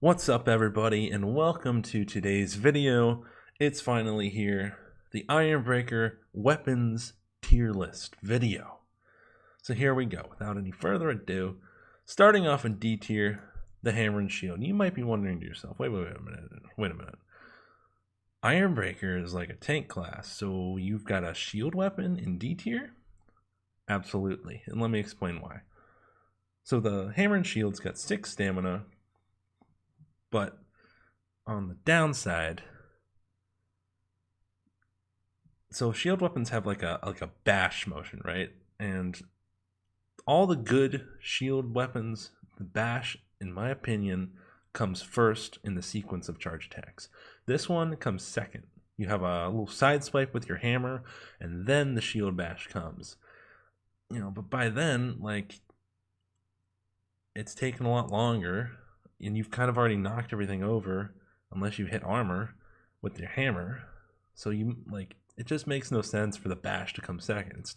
What's up everybody, and welcome to today's video. It's finally here, the Ironbreaker weapons tier list video. So here we go, without any further ado, starting off in D tier, the hammer and shield. You might be wondering to yourself, wait a minute. Ironbreaker is like a tank class, so you've got a shield weapon in D tier? Absolutely, and let me explain why. So the hammer and shield's got 6 stamina, but on the downside, so shield weapons have like a bash motion, right? And all the good shield weapons, the bash, in my opinion, comes first in the sequence of charge attacks. This one comes second. You have a little side swipe with your hammer, and then the shield bash comes. But by then, like, it's taken a lot longer, and you've kind of already knocked everything over, unless you hit armor with your hammer. So it just makes no sense for the bash to come second.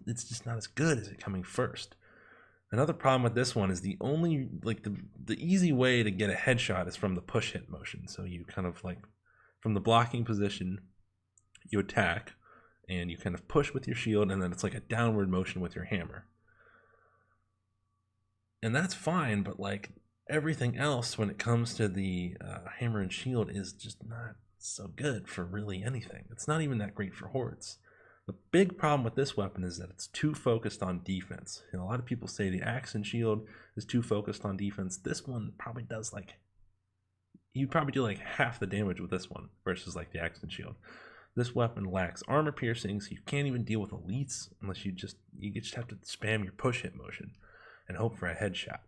It's just not as good as it coming first. Another problem with this one is the easy way to get a headshot is from the push hit motion. So you kind of from the blocking position, you attack and you kind of push with your shield, and then it's like a downward motion with your hammer. And that's fine, but everything else when it comes to the hammer and shield is just not so good for really anything. It's not even that great for hordes. The big problem with this weapon is that it's too focused on defense. A lot of people say the axe and shield is too focused on defense. This one probably does you'd probably do half the damage with this one versus the axe and shield. This weapon lacks armor piercing, so you can't even deal with elites unless you just have to spam your push hit motion and hope for a headshot.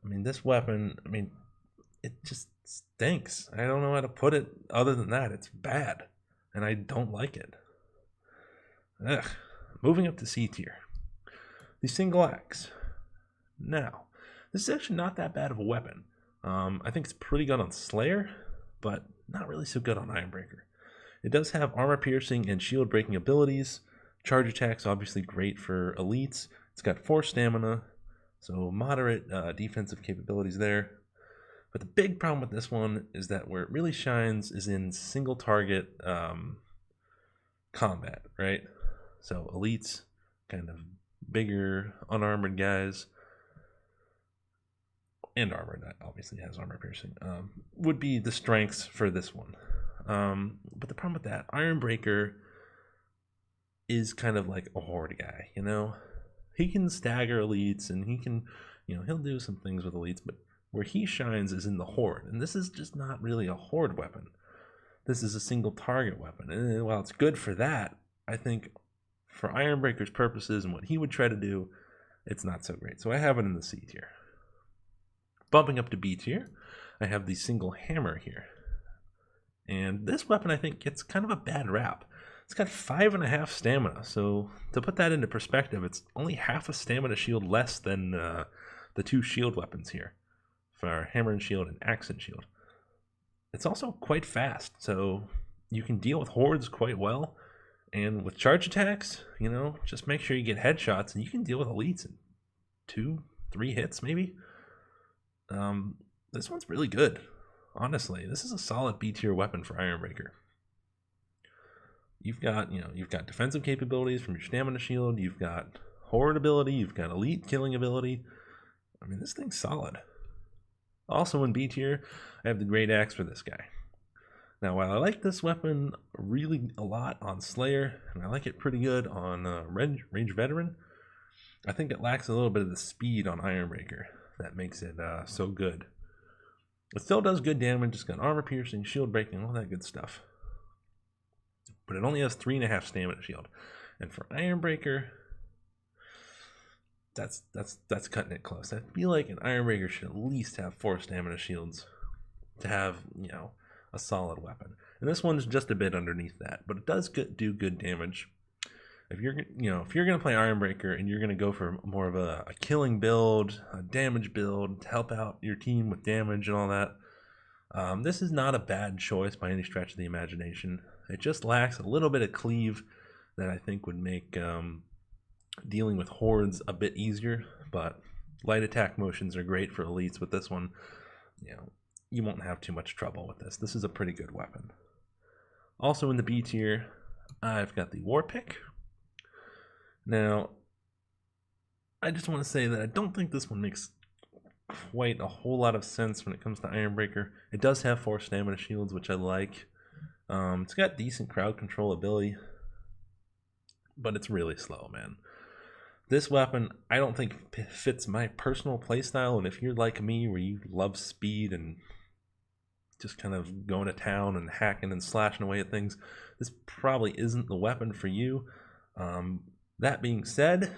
This weapon, it just stinks. I don't know how to put it other than that. It's bad, and I don't like it. Ugh. Moving up to C tier, the single axe. Now, this is actually not that bad of a weapon. I think it's pretty good on Slayer, but not really so good on Ironbreaker. It does have armor piercing and shield breaking abilities. Charge attacks, obviously great for elites. It's got 4 stamina, so moderate defensive capabilities there. But the big problem with this one is that where it really shines is in single target combat, right? So elites, kind of bigger unarmored guys, and armor that obviously has armor piercing, would be the strengths for this one. But the problem with that, Ironbreaker is kind of like a horde guy, He can stagger elites, and he can, he'll do some things with elites, but where he shines is in the horde, and this is just not really a horde weapon. This is a single target weapon, and while it's good for that, I think for Ironbreaker's purposes and what he would try to do, it's not so great. So I have it in the C tier. Bumping up to B tier, I have the single hammer here. And this weapon, I think, gets kind of a bad rap. It's got 5.5 stamina, so to put that into perspective, it's only half a stamina shield less than the 2 shield weapons here, for hammer and shield and axe and shield. It's also quite fast, so you can deal with hordes quite well, and with charge attacks, just make sure you get headshots, and you can deal with elites in 2-3 hits maybe. This one's really good. Honestly, this is a solid B tier weapon for Ironbreaker. You've got defensive capabilities from your stamina shield, you've got horde ability, you've got elite killing ability. This thing's solid. Also in B tier, I have the great axe for this guy. Now, while I like this weapon really a lot on Slayer, and I like it pretty good on Range Veteran, I think it lacks a little bit of the speed on Ironbreaker that makes it so good. It still does good damage. It's got armor piercing, shield breaking, all that good stuff. But it only has 3.5 stamina shield. And for Ironbreaker, that's cutting it close. I feel like an Ironbreaker should at least have 4 stamina shields to have, a solid weapon. And this one's just a bit underneath that, but it does do good damage. If you're gonna play Ironbreaker and you're gonna go for more of a killing build, a damage build to help out your team with damage and all that, this is not a bad choice by any stretch of the imagination. It just lacks a little bit of cleave that I think would make dealing with hordes a bit easier, but light attack motions are great for elites with this one. you know, you won't have too much trouble with this. This is a pretty good weapon. Also in the B tier, I've got the War Pick. Now, I just want to say that I don't think this one makes quite a whole lot of sense when it comes to Ironbreaker. It does have 4 stamina shields, which I like. It's got decent crowd control ability, but it's really slow, man. This weapon, I don't think fits my personal playstyle, and if you're like me, where you love speed and just kind of going to town and hacking and slashing away at things, this probably isn't the weapon for you. That being said,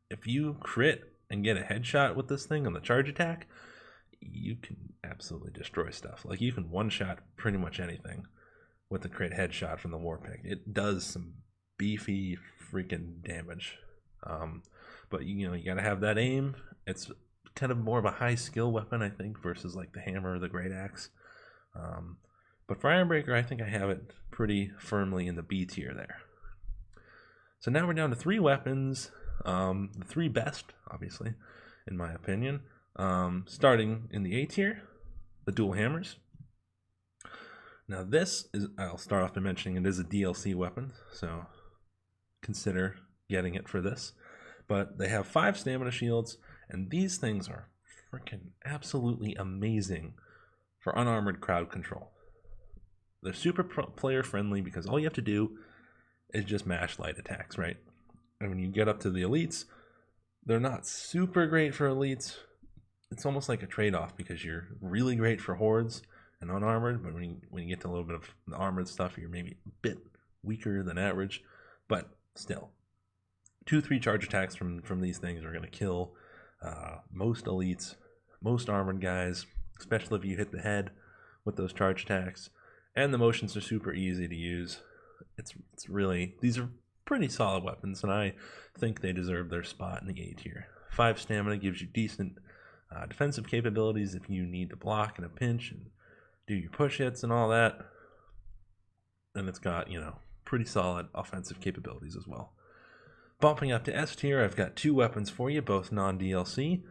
if you crit and get a headshot with this thing on the charge attack, you can absolutely destroy stuff. Like, you can one-shot pretty much anything with the crit headshot from the War Pick. It does some beefy freaking damage. But you gotta have that aim. It's kind of more of a high skill weapon, I think, versus like the hammer or the great axe. But for Ironbreaker, I think I have it pretty firmly in the B tier there. So now we're down to 3 weapons, the 3 best, obviously, in my opinion. Starting in the A tier, the dual hammers. Now this is, I'll start off by mentioning it is a DLC weapon, so consider getting it for this. But they have 5 stamina shields, and these things are freaking absolutely amazing for unarmored crowd control. They're super player friendly because all you have to do is just mash light attacks, right? And when you get up to the elites, they're not super great for elites. It's almost like a trade-off because you're really great for hordes and unarmored, but when you get to a little bit of the armored stuff, you're maybe a bit weaker than average. But still, 2-3 charge attacks from these things are going to kill most elites, most armored guys, especially if you hit the head with those charge attacks. And the motions are super easy to use. It's really, these are pretty solid weapons, and I think they deserve their spot in the A tier. 5 stamina gives you decent defensive capabilities if you need to block in a pinch and do your push hits and all that. And it's got, pretty solid offensive capabilities as well. Bumping up to S tier, I've got 2 weapons for you, both non-DLC.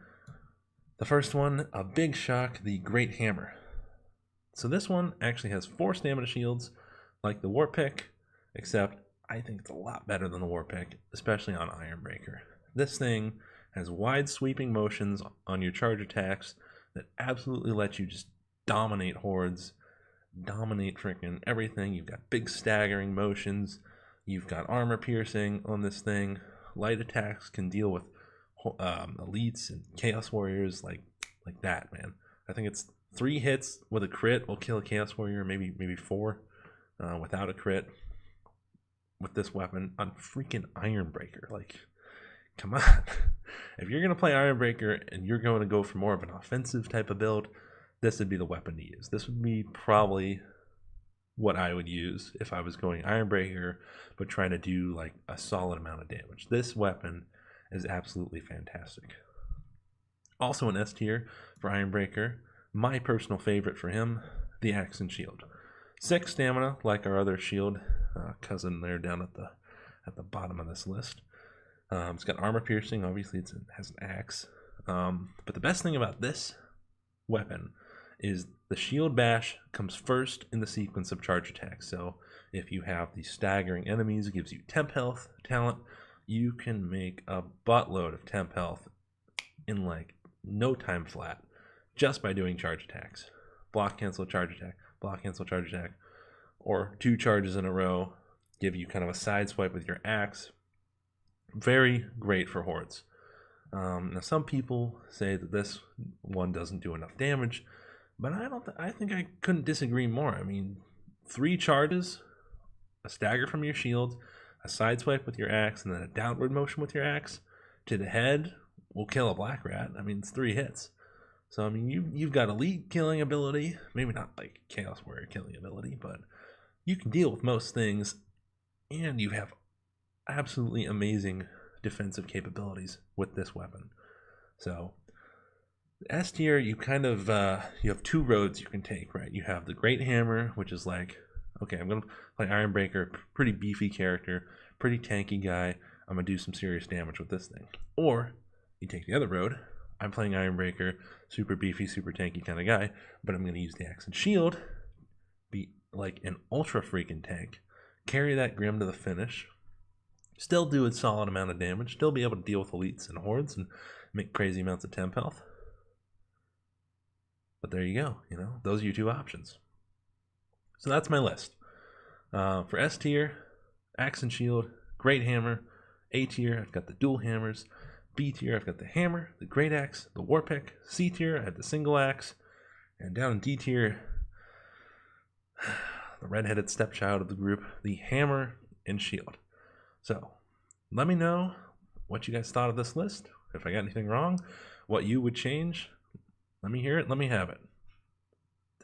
The first one, a big shock, the Great Hammer. So this one actually has 4 stamina shields, like the War Pick, except I think it's a lot better than the War Pick, especially on Ironbreaker. This thing has wide sweeping motions on your charge attacks that absolutely let you just dominate hordes, dominate freaking everything. You've got big staggering motions. You've got armor piercing on this thing. Light attacks can deal with elites and chaos warriors like that, man. I think it's 3 hits with a crit will kill a chaos warrior, maybe 4 without a crit with this weapon on freaking Ironbreaker. Like, come on. If you're going to play Ironbreaker and you're going to go for more of an offensive type of build, this would be the weapon to use. This would be probably what I would use if I was going Ironbreaker, but trying to do like a solid amount of damage. This weapon is absolutely fantastic. Also in S tier for Ironbreaker, my personal favorite for him, the Axe and Shield. 6 stamina, like our other shield cousin there down at the bottom of this list. It's got armor piercing. Obviously, it has an axe. But the best thing about this weapon is the shield bash comes first in the sequence of charge attacks. So if you have the staggering enemies, it gives you temp health talent. You can make a buttload of temp health in like no time flat just by doing charge attacks. Block, cancel, charge attack. Block, cancel, charge attack. Or 2 charges in a row. Give you kind of a side swipe with your axe. Very great for hordes. Now some people say that this one doesn't do enough damage, but I think I couldn't disagree more. I mean, 3 charges, a stagger from your shield, a side swipe with your axe, and then a downward motion with your axe to the head will kill a black rat. I mean, it's 3 hits. So I mean, you've got elite killing ability, maybe not like chaos warrior killing ability, but you can deal with most things, and you have absolutely amazing defensive capabilities with this weapon. So S tier, you kind of you have 2 roads you can take, right? You have the Great Hammer, which is like, okay, I'm gonna play Ironbreaker, pretty beefy character, pretty tanky guy. I'm gonna do some serious damage with this thing. Or you take the other road, I'm playing Ironbreaker, super beefy, super tanky kind of guy, but I'm going to use the axe and shield, be like an ultra freaking tank, carry that Grim to the finish, still do a solid amount of damage, still be able to deal with elites and hordes and make crazy amounts of temp health. But there you go, you know, those are your two options. So that's my list. For S tier, axe and shield, great hammer. A tier, I've got the dual hammers. B tier, I've got the hammer, the great axe, the war pick. C tier, I have the single axe. And down in D tier, the redheaded stepchild of the group, the hammer and shield. So let me know what you guys thought of this list. If I got anything wrong, what you would change. Let me hear it. Let me have it.